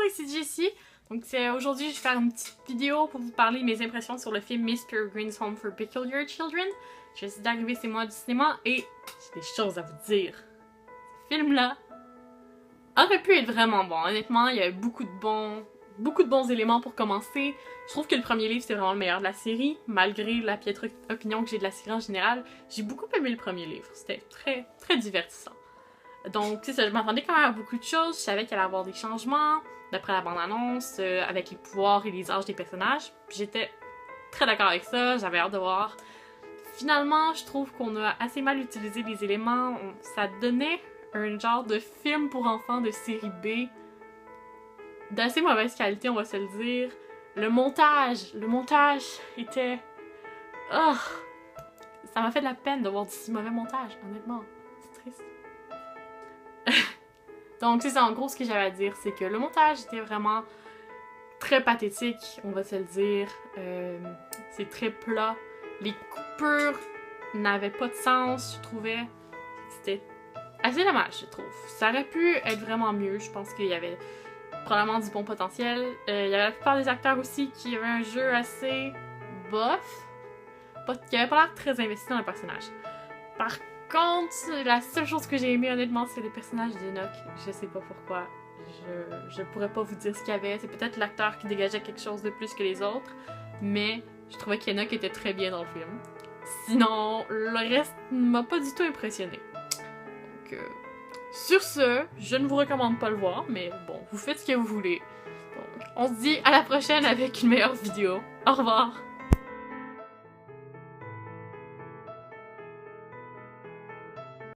ici Jessie. Donc aujourd'hui, je vais faire une petite vidéo pour vous parler de mes impressions sur le film Mr. Green's Home for Peculiar Children. Je viens d'arriver chez moi du cinéma et j'ai des choses à vous dire. Ce film-là aurait pu être vraiment bon. Honnêtement, il y avait beaucoup de bons éléments pour commencer. Je trouve que le premier livre, c'est vraiment le meilleur de la série, malgré la piètre opinion que j'ai de la série en général. J'ai beaucoup aimé le premier livre. C'était très divertissant. Donc, c'est ça, je m'attendais quand même à beaucoup de choses. Je savais qu'il allait y avoir des changements, d'après la bande-annonce, avec les pouvoirs et les âges des personnages. J'étais très d'accord avec ça, j'avais hâte de voir. Finalement, je trouve qu'on a assez mal utilisé les éléments. Ça donnait un genre de film pour enfants de série B d'assez mauvaise qualité, on va se le dire. Le montage était... Oh, ça m'a fait de la peine de voir du si mauvais montage, honnêtement. C'est triste. Donc c'est ça, en gros, ce que j'avais à dire, c'est que le montage était vraiment très pathétique, on va se le dire. C'est très plat. Les coupures n'avaient pas de sens, je trouvais. C'était assez dommage, je trouve. Ça aurait pu être vraiment mieux, je pense qu'il y avait probablement du bon potentiel. Il y avait la plupart des acteurs aussi qui avaient un jeu assez bof, qui avait pas l'air très investi dans le personnage. Par contre, la seule chose que j'ai aimé honnêtement, c'est le personnage d'Enoch. Je sais pas pourquoi. Je pourrais pas vous dire ce qu'il y avait. C'est peut-être l'acteur qui dégageait quelque chose de plus que les autres, mais je trouvais qu'Enoch était très bien dans le film. Sinon, le reste ne m'a pas du tout impressionné. Donc, sur ce, je ne vous recommande pas le voir, mais bon, vous faites ce que vous voulez. Donc, on se dit à la prochaine avec une meilleure vidéo. Au revoir!